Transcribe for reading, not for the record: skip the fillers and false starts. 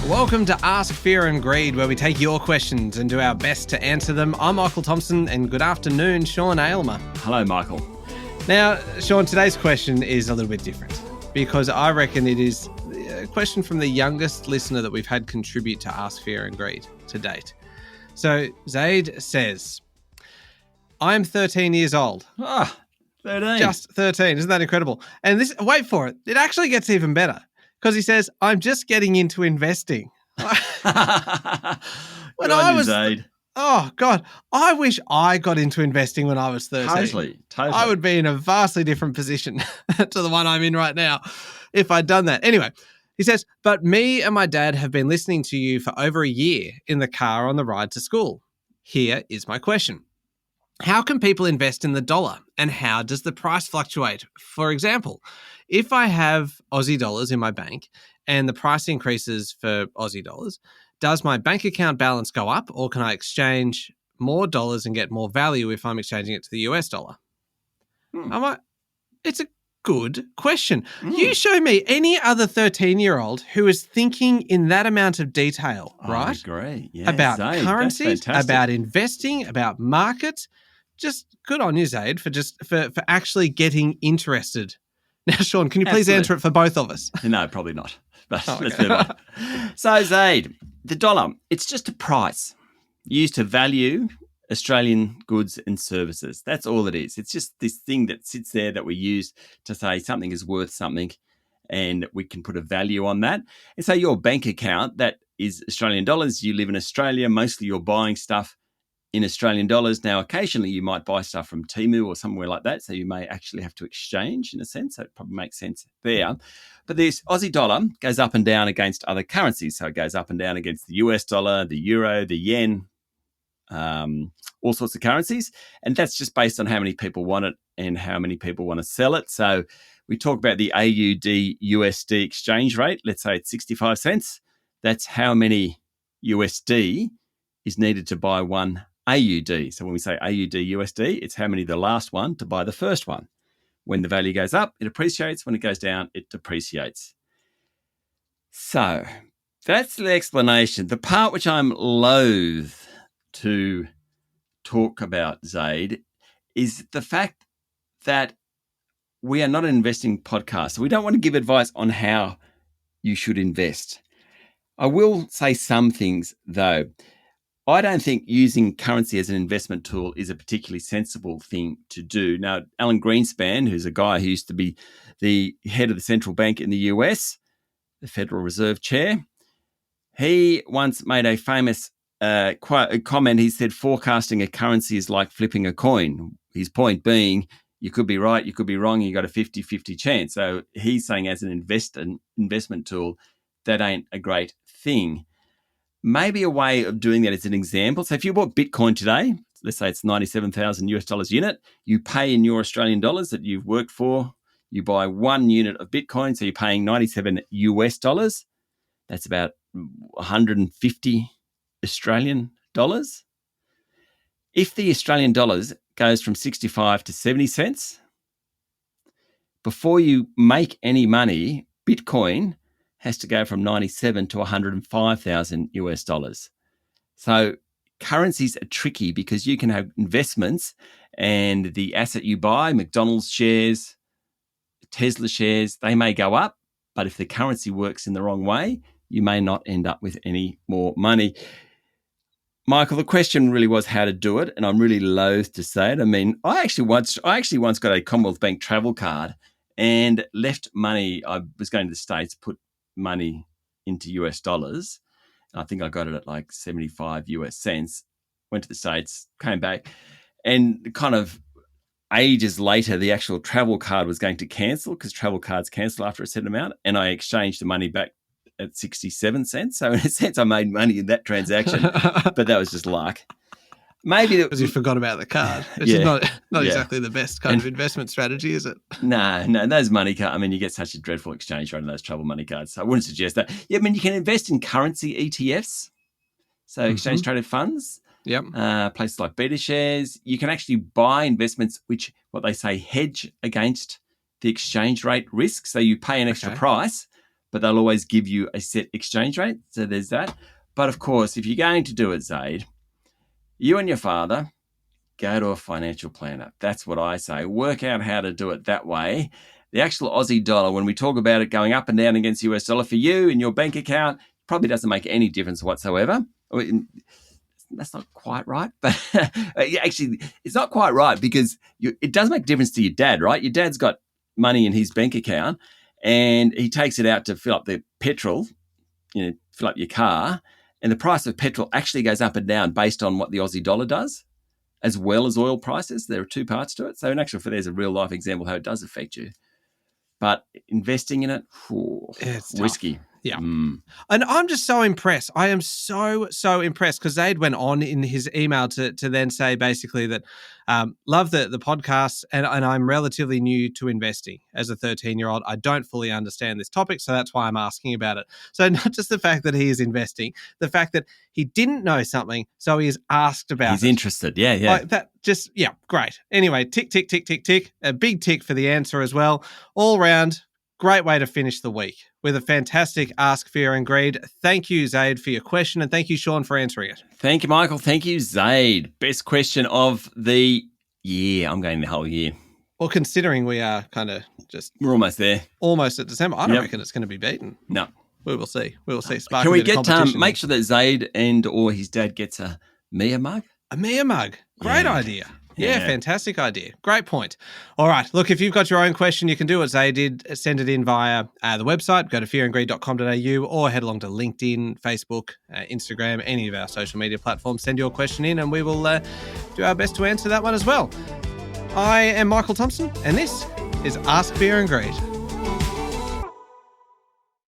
Welcome to Ask Fear and Greed, where we take your questions and do our best to answer them. I'm Michael Thompson, and good afternoon, Sean Aylmer. Hello, Michael. Now, Sean, today's question is a little bit different because I reckon it is a question from the youngest listener that we've had contribute to Ask Fear and Greed to date. So, Zaid says, I'm 13 years old. 13. Just 13. Isn't that incredible? And this, wait for it. It actually gets even better because he says, I'm just getting into investing. When I was, Zaid. oh God, I wish I got into investing when I was 13. Totally. I would be in a vastly different position to the one I'm in right now if I'd done that. Anyway, he says, but me and my dad have been listening to you for over a year in the car on the ride to school. Here is my question. How can people invest in the dollar and how does the price fluctuate? For example, if I have Aussie dollars in my bank and the price increases for Aussie dollars, does my bank account balance go up or can I exchange more dollars and get more value if I'm exchanging it to the US dollar? I'm like, it's a good question. You show me any other 13-year-old who is thinking in that amount of detail, right? I agree. Yeah, about Zaid, currencies, that's fantastic. about investing, about markets. Just good on you, Zaid, for actually getting interested. Now, Sean, can you please answer it for both of us? No, probably not. But let's move on. So, Zaid, the dollar, it's just a price used to value Australian goods and services. That's all it is. It's just this thing that sits there that we use to say something is worth something and we can put a value on that. And so your bank account, that is Australian dollars. You live in Australia. Mostly you're buying stuff in Australian dollars. Now, occasionally you might buy stuff from Temu or somewhere like that. So you may actually have to exchange in a sense. So it probably makes sense there. But this Aussie dollar goes up and down against other currencies. So it goes up and down against the US dollar, the euro, the yen, all sorts of currencies. And that's just based on how many people want it and how many people want to sell it. So we talk about the AUD USD exchange rate. Let's say it's 65 cents. That's how many USD is needed to buy one AUD. So when we say AUD USD, it's how many the last one to buy the first one. When the value goes up, it appreciates. When it goes down, it depreciates. So that's the explanation. The part which I'm loath to talk about, Zaid, is the fact that we are not an investing podcast. So we don't want to give advice on how you should invest. I will say some things, though. I don't think using currency as an investment tool is a particularly sensible thing to do. Now, Alan Greenspan, who's a guy who used to be the head of the central bank in the US, the Federal Reserve chair, he once made a famous comment. He said, forecasting a currency is like flipping a coin. His point being, you could be right, you could be wrong, you got a 50-50 chance. So he's saying as an investment tool, that ain't a great thing. Maybe a way of doing that is an example. So if you bought Bitcoin today, let's say it's $97,000 US dollars unit, you pay in your Australian dollars that you've worked for, you buy 1 unit of Bitcoin, so you're paying 97 US dollars. That's about 150 Australian dollars. If the Australian dollars goes from 65 to 70 cents, before you make any money, Bitcoin has to go from 97 to 105,000 US dollars. So currencies are tricky because you can have investments and the asset you buy, McDonald's shares, Tesla shares, they may go up, but if the currency works in the wrong way, you may not end up with any more money. Michael, the question really was how to do it, and I'm really loath to say it. I mean, I actually once got a Commonwealth Bank travel card and left money. I was going to the States, put money into US dollars. I think I got it at like 75 US cents, went to the States, came back, and kind of ages later, the actual travel card was going to cancel because travel cards cancel after a certain amount. And I exchanged the money back at 67 cents. So in a sense, I made money in that transaction, but that was just luck. Maybe because you forgot about the card, which is not exactly the best kind of investment strategy, is it? No, those money cards, I mean, you get such a dreadful exchange rate on those travel money cards. So I wouldn't suggest that. Yeah, I mean, you can invest in currency ETFs, so exchange traded funds. Yep. Places like beta shares. You can actually buy investments which, what they say, hedge against the exchange rate risk. So you pay an extra price, but they'll always give you a set exchange rate. So there's that. But of course, if you're going to do it, Zaid, you and your father go to a financial planner. That's what I say. Work out how to do it that way. The actual Aussie dollar, when we talk about it going up and down against the US dollar for you in your bank account, probably doesn't make any difference whatsoever. That's not quite right, but actually, it's not quite right because it does make a difference to your dad, right? Your dad's got money in his bank account and he takes it out to fill up the petrol, fill up your car, and the price of petrol actually goes up and down based on what the Aussie dollar does, as well as oil prices. There are two parts to it. So in actual fact, there's a real life example how it does affect you. But investing in it, it's risky. Tough. Yeah. And I'm just so impressed. I am so impressed because Zaid went on in his email to then say basically that love the podcast and I'm relatively new to investing as a 13-year-old. I don't fully understand this topic, so that's why I'm asking about it. So not just the fact that he is investing, the fact that he didn't know something, so he is asked about He's it. interested. Yeah. Like that just, great. Anyway, tick, tick, tick, tick, tick. A big tick for the answer as well. All round, great way to finish the week with a fantastic Ask Fear and Greed. Thank you, Zaid, for your question, and thank you, Sean, for answering it. Thank you, Michael. Thank you, Zaid. Best question of the year. I'm going the whole year. Well, considering we are kind of We're almost there. Almost at December. I don't reckon it's going to be beaten. No. We will see. Can we get make sure that Zaid or his dad gets a Mia mug? A Mia mug. Great idea. Yeah, fantastic idea. Great point. All right. Look, if you've got your own question, you can do what Zaid did. Send it in via the website. Go to fearandgreed.com.au or head along to LinkedIn, Facebook, Instagram, any of our social media platforms. Send your question in and we will do our best to answer that one as well. I am Michael Thompson and this is Ask Fear and Greed.